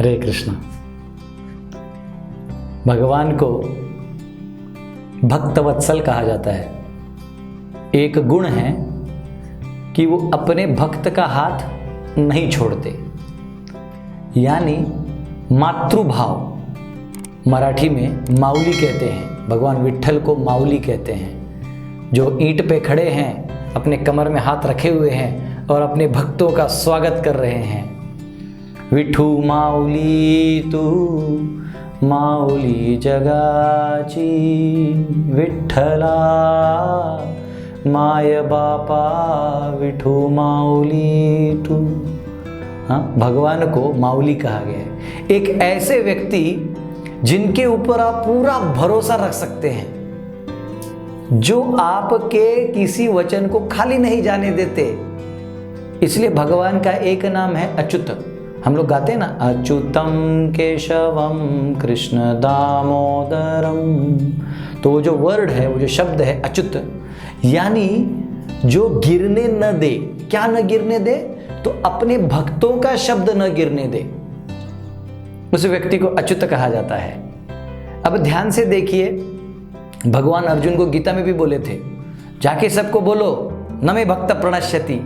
हरे कृष्ण। भगवान को भक्तवत्सल कहा जाता है। एक गुण है कि वो अपने भक्त का हाथ नहीं छोड़ते, यानी मातृभाव, मराठी में माऊली कहते हैं। भगवान विट्ठल को माऊली कहते हैं, जो ईंट पे खड़े हैं, अपने कमर में हाथ रखे हुए हैं और अपने भक्तों का स्वागत कर रहे हैं। विठू माऊली तू माऊली जगाची, विठ्ठला माय बापा विठू माऊली तू। हाँ, भगवान को माऊली कहा गया है। एक ऐसे व्यक्ति जिनके ऊपर आप पूरा भरोसा रख सकते हैं, जो आपके किसी वचन को खाली नहीं जाने देते। इसलिए भगवान का एक नाम है अच्युत। हम लोग गाते हैं ना, अच्युतम केशवम कृष्ण दामोदरम। तो वो जो वर्ड है, वो जो शब्द है अच्युत, यानी जो गिरने न दे। क्या न गिरने दे? तो अपने भक्तों का शब्द न गिरने दे, उस व्यक्ति को अच्युत कहा जाता है। अब ध्यान से देखिए, भगवान अर्जुन को गीता में भी बोले थे, जाके सबको बोलो न मे भक्त प्रणश्यति,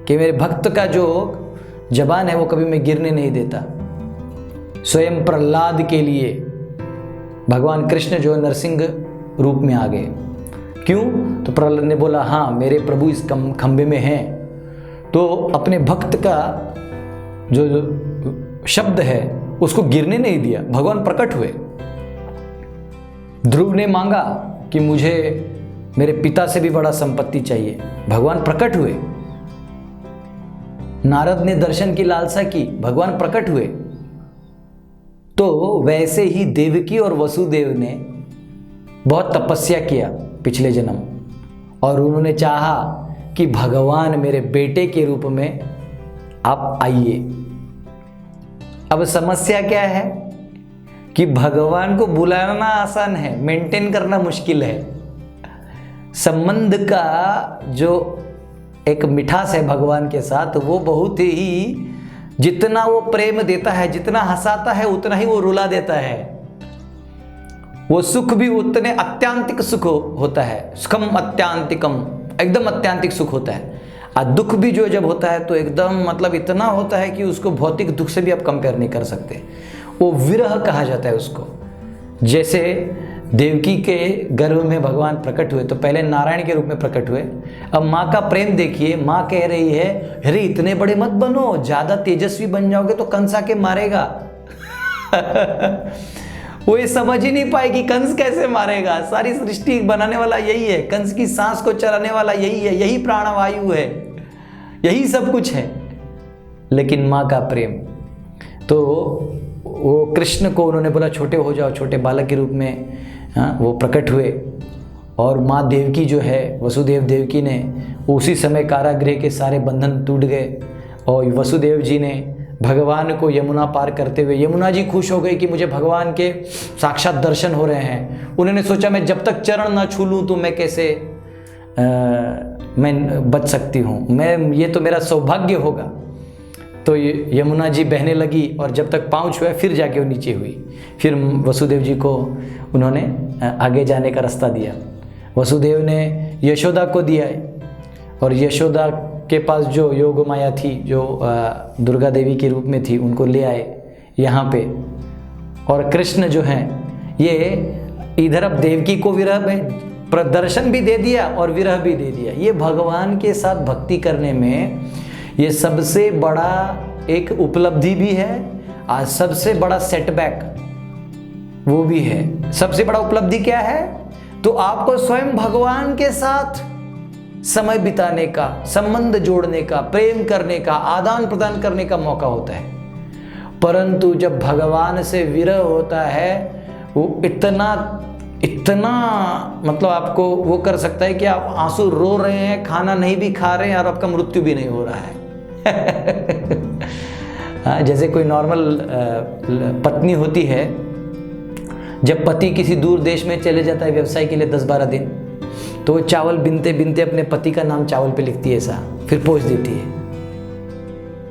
कि मेरे भक्त का जो जबान है वो कभी मैं गिरने नहीं देता। स्वयं प्रहलाद के लिए भगवान कृष्ण जो नरसिंह रूप में आ गए। क्यों? तो प्रहलाद ने बोला, हाँ मेरे प्रभु इस खंबे में हैं, तो अपने भक्त का जो शब्द है उसको गिरने नहीं दिया। भगवान प्रकट हुए। ध्रुव ने मांगा कि मुझे मेरे पिता से भी बड़ा संपत्ति चाहिए, भगवान प्रकट हुए। नारद ने दर्शन की लालसा की, भगवान प्रकट हुए। तो वैसे ही देवकी और वसुदेव ने बहुत तपस्या किया पिछले जन्म, और उन्होंने चाहा कि भगवान मेरे बेटे के रूप में आप आइए। अब समस्या क्या है कि भगवान को बुलाना आसान है, मेंटेन करना मुश्किल है। संबंध का जो एक मिठास है भगवान के साथ, वो बहुत ही, जितना वो प्रेम देता है, जितना हंसाता है, उतना ही वो रुला देता है। वो सुख भी उतने अत्यांतिक सुख होता है, सुखम अत्यांतिकम, एकदम अत्यांतिक सुख होता है। और दुख भी जो जब होता है तो एकदम मतलब इतना होता है कि उसको भौतिक दुख से भी आप कंपेयर नहीं कर सकते। वो विरह कहा जाता है उसको। जैसे देवकी के गर्भ में भगवान प्रकट हुए तो पहले नारायण के रूप में प्रकट हुए। अब माँ का प्रेम देखिए, माँ कह रही है, अरे इतने बड़े मत बनो, ज्यादा तेजस्वी बन जाओगे तो कंस आके मारेगा। वो ये समझ ही नहीं पाएगी कंस कैसे मारेगा। सारी सृष्टि बनाने वाला यही है, कंस की सांस को चलाने वाला यही है, यही प्राणवायु है, यही सब कुछ है। लेकिन माँ का प्रेम, तो वो कृष्ण को उन्होंने बोला छोटे हो जाओ, छोटे बालक के रूप में वो प्रकट हुए। और माँ देवकी जो है, वसुदेव देवकी ने उसी समय कारागृह के सारे बंधन टूट गए, और वसुदेव जी ने भगवान को यमुना पार करते हुए, यमुना जी खुश हो गई कि मुझे भगवान के साक्षात दर्शन हो रहे हैं। उन्होंने सोचा मैं जब तक चरण ना छू लूँ तो मैं कैसे मैं बच सकती हूँ, मैं ये तो मेरा सौभाग्य होगा। तो यमुना जी बहने लगी, और जब तक पाँव छुआ फिर जाके वो नीचे हुई। फिर वसुदेव जी को उन्होंने आगे जाने का रास्ता दिया। वसुदेव ने यशोदा को दिया, और यशोदा के पास जो योग माया थी, जो दुर्गा देवी के रूप में थी, उनको ले आए यहाँ पे। और कृष्ण जो हैं, ये इधर अब देवकी को विरह में प्रदर्शन भी दे दिया और विरह भी दे दिया। ये भगवान के साथ भक्ति करने में ये सबसे बड़ा एक उपलब्धि भी है, और सबसे बड़ा सेटबैक वो भी है। सबसे बड़ा उपलब्धि क्या है? तो आपको स्वयं भगवान के साथ समय बिताने का, संबंध जोड़ने का, प्रेम करने का, आदान प्रदान करने का मौका होता है। परंतु जब भगवान से विरह होता है, वो इतना मतलब आपको वो कर सकता है कि आप आंसू रो रहे हैं, खाना नहीं भी खा रहे हैं, और आपका मृत्यु भी नहीं हो रहा है। हाँ, जैसे कोई नॉर्मल पत्नी होती है, जब पति किसी दूर देश में चले जाता है व्यवसाय के लिए 10-12 दिन, तो वो चावल बिनते बिनते अपने पति का नाम चावल पे लिखती है, ऐसा फिर पोंछ देती है।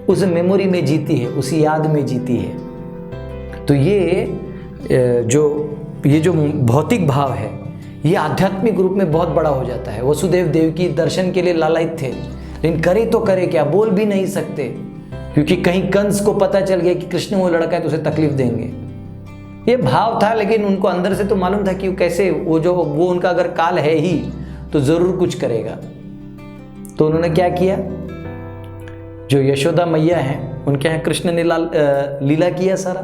उस मेमोरी में जीती है, उसी याद में जीती है। तो ये जो भौतिक भाव है ये आध्यात्मिक रूप में बहुत बड़ा हो जाता है। वसुदेव देवकी दर्शन के लिए लालायित थे, लेकिन करे तो करे क्या, बोल भी नहीं सकते, क्योंकि कहीं कंस को पता चल गया कि कृष्ण वो लड़का है तो उसे तकलीफ देंगे। ये भाव था, लेकिन उनको अंदर से तो मालूम था कि कैसे वो उनका अगर काल है ही तो जरूर कुछ करेगा। तो उन्होंने क्या किया, जो यशोदा मैया हैं उनके यहाँ कृष्ण ने लीला किया सारा,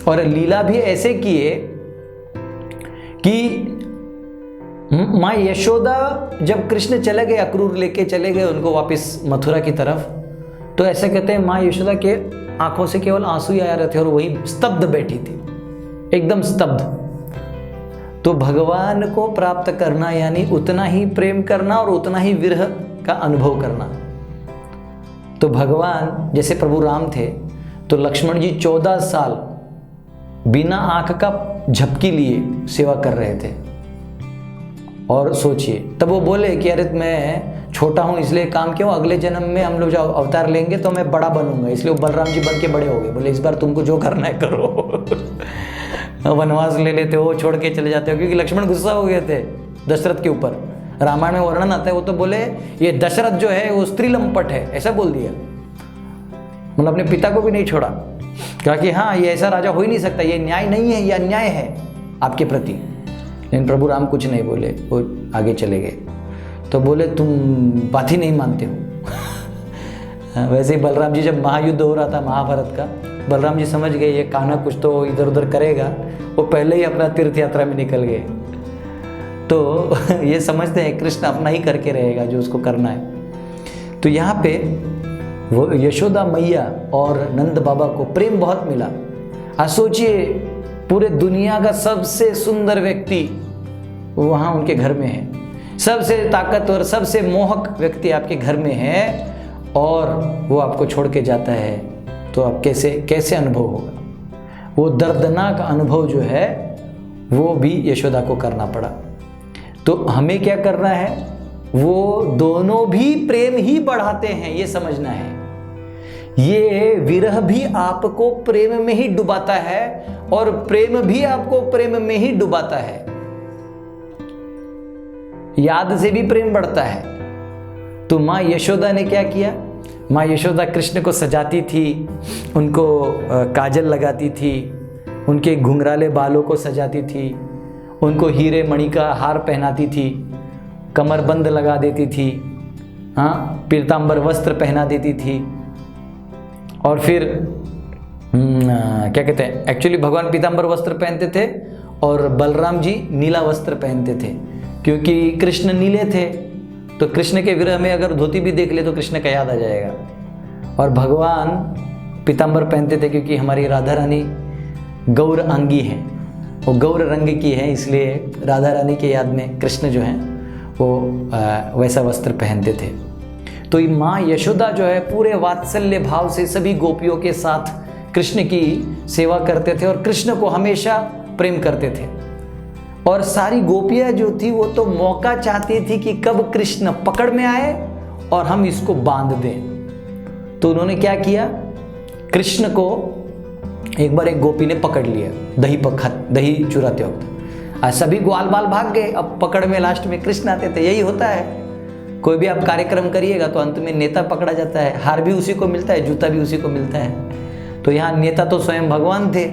और लीला भी ऐसे किए कि माँ यशोदा जब कृष्ण चले गए, अक्रूर लेके चले गए उनको वापस मथुरा की तरफ, तो ऐसे कहते हैं माँ यशोदा के आंखों से केवल आंसू ही आ रहे थे और वही स्तब्ध बैठी थी, एकदम स्तब्ध। तो भगवान को प्राप्त करना यानी उतना ही प्रेम करना और उतना ही विरह का अनुभव करना। तो भगवान जैसे प्रभु राम थे तो लक्ष्मण जी 14 साल बिना आंख का झपकी लिए सेवा कर रहे थे। और सोचिए, तब वो बोले कि अरे मैं छोटा हूँ इसलिए काम क्यों, अगले जन्म में हम लोग जो अवतार लेंगे तो मैं बड़ा बनूंगा, इसलिए वो बलराम जी बन के बड़े हो गए। बोले इस बार तुमको जो करना है करो वनवास ले लेते हो, छोड़ के चले जाते हो, क्योंकि लक्ष्मण गुस्सा हो गए थे दशरथ के ऊपर। रामायण में वर्णन आता है, वो तो बोले ये दशरथ जो है वो स्त्री लंपट है, ऐसा बोल दिया। मतलब अपने पिता को भी नहीं छोड़ा, कहा कि हाँ ये ऐसा राजा हो ही नहीं सकता, ये न्याय नहीं है, ये अन्याय है आपके प्रति। लेकिन प्रभु राम कुछ नहीं बोले, वो आगे चले गए। तो बोले तुम बात ही नहीं मानते हो। वैसे ही बलराम जी जब महायुद्ध हो रहा था महाभारत का, बलराम जी समझ गए ये कान्हा कुछ तो इधर उधर करेगा, वो पहले ही अपना तीर्थ यात्रा में निकल गए। तो ये समझते हैं कृष्ण अपना ही करके रहेगा जो उसको करना है। तो यहाँ पे वो यशोदा मैया और नंद बाबा को प्रेम बहुत मिला। आज सोचिए पूरे दुनिया का सबसे सुंदर व्यक्ति वहाँ उनके घर में है, सबसे ताकतवर सबसे मोहक व्यक्ति आपके घर में है, और वो आपको छोड़ के जाता है, तो आप कैसे अनुभव होगा। वो दर्दनाक अनुभव जो है वो भी यशोदा को करना पड़ा। तो हमें क्या करना है, वो दोनों भी प्रेम ही बढ़ाते हैं, ये समझना है। ये विरह भी आपको प्रेम में ही डुबाता है और प्रेम भी आपको प्रेम में ही डुबाता है। याद से भी प्रेम बढ़ता है। तो माँ यशोदा ने क्या किया, माँ यशोदा कृष्ण को सजाती थी, उनको काजल लगाती थी, उनके घुंघराले बालों को सजाती थी, उनको हीरे मणि का हार पहनाती थी, कमरबंद लगा देती थी, हाँ पीतांबर वस्त्र पहना देती थी। और फिर क्या कहते हैं, एक्चुअली भगवान पीतांबर वस्त्र पहनते थे और बलराम जी नीला वस्त्र पहनते थे, क्योंकि कृष्ण नीले थे। तो कृष्ण के विरह में अगर धोती भी देख ले तो कृष्ण का याद आ जाएगा। और भगवान पीतांबर पहनते थे क्योंकि हमारी राधा रानी गौर अंगी हैं, वो गौर रंग की है, इसलिए राधा रानी के याद में कृष्ण जो हैं वो वैसा वस्त्र पहनते थे। तो माँ यशोदा जो है पूरे वात्सल्य भाव से सभी गोपियों के साथ कृष्ण की सेवा करते थे और कृष्ण को हमेशा प्रेम करते थे। और सारी गोपियाँ जो थी वो तो मौका चाहती थी कि कब कृष्ण पकड़ में आए और हम इसको बांध दें। तो उन्होंने क्या किया, कृष्ण को एक बार एक गोपी ने पकड़ लिया दही चुराते वक्त। आज सभी ग्वाल बाल भाग गए, अब पकड़ में लास्ट में कृष्ण आते थे। यही होता है, कोई भी आप कार्यक्रम करिएगा तो अंत में नेता पकड़ा जाता है, हार भी उसी को मिलता है, जूता भी उसी को मिलता है। तो यहाँ नेता तो स्वयं भगवान थे।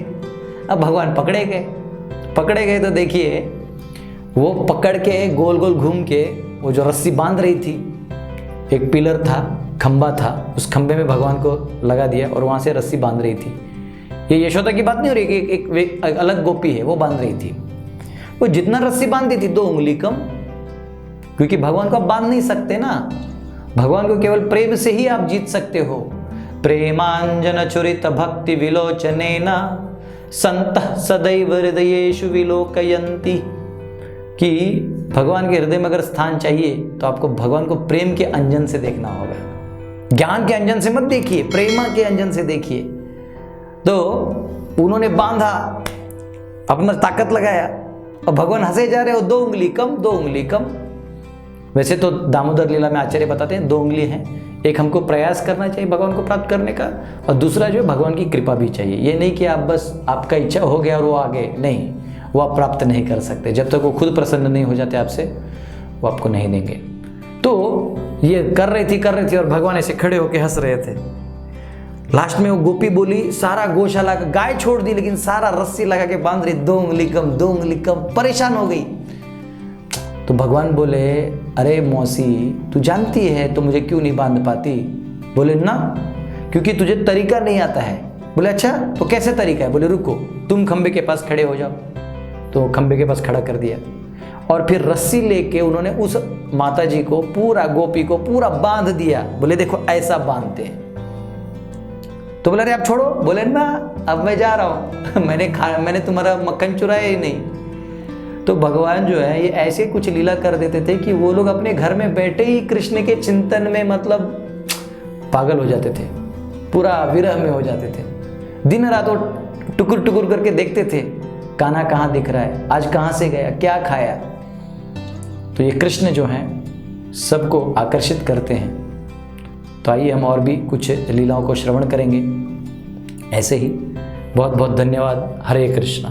अब भगवान पकड़े गए तो देखिए वो पकड़ के गोल गोल घूम के वो जो रस्सी बांध रही थी, एक पिलर था, खंबा था, उस खंबे में भगवान को लगा दिया और वहाँ से रस्सी बांध रही थी। ये यशोदा की बात नहीं हो रही, एक अलग गोपी है वो बांध रही थी। वो जितना रस्सी बांधती थी 2 उंगली कम, क्योंकि भगवान को आप बांध नहीं सकते ना, भगवान को केवल प्रेम से ही आप जीत सकते हो। प्रेमांजन चुरित भक्ति विलोचनेन संतः सदैव हृदयेषु विलोकयन्ति, कि भगवान के हृदय में अगर स्थान चाहिए तो आपको भगवान को प्रेम के अंजन से देखना होगा, ज्ञान के अंजन से मत देखिए, प्रेम के अंजन से देखिए। तो उन्होंने बांधा, अपना ताकत लगाया और भगवान हंसे जा रहे हो, 2 उंगली कम, 2 उंगली कम। वैसे तो दामोदर लीला में आचार्य बताते हैं 2 उंगली हैं, एक हमको प्रयास करना चाहिए भगवान को प्राप्त करने का, और दूसरा जो है भगवान की कृपा भी चाहिए। ये नहीं कि आप बस आपका इच्छा हो गया और वो आगे, नहीं, वो आप प्राप्त नहीं कर सकते जब तक वो खुद प्रसन्न नहीं हो जाते आपसे, वो आपको नहीं देंगे। तो ये कर रही थी और भगवान ऐसे खड़े होकर हंस रहे थे। लास्ट में वो गोपी बोली, सारा गौशाला का गाय छोड़ दी लेकिन सारा रस्सी लगा के बांध रही, 2 उंगली कम, परेशान हो गई। तो भगवान बोले, अरे मौसी, तू जानती है तो मुझे क्यों नहीं बांध पाती? बोले ना, क्योंकि तुझे तरीका नहीं आता है। बोले अच्छा, तो कैसे तरीका है? बोले रुको, तुम खंबे के पास खड़े हो जाओ। तो खंबे के पास खड़ा कर दिया और फिर रस्सी लेके उन्होंने उस माता जी को पूरा, गोपी को पूरा बांध दिया। बोले देखो ऐसा बांधते हैं। तो बोले अरे आप छोड़ो। बोले ना, अब मैं जा रहा हूँ, मैंने तुम्हारा मक्खन चुराया ही नहीं। तो भगवान जो है ये ऐसे कुछ लीला कर देते थे कि वो लोग अपने घर में बैठे ही कृष्ण के चिंतन में मतलब पागल हो जाते थे, पूरा विरह में हो जाते थे। दिन रात वो टुकुर टुकुर करके देखते थे, कान्हा कहाँ दिख रहा है, आज कहाँ से गया, क्या खाया। तो ये कृष्ण जो हैं सबको आकर्षित करते हैं। तो आइए हम और भी कुछ लीलाओं को श्रवण करेंगे ऐसे ही। बहुत बहुत धन्यवाद। हरे कृष्णा।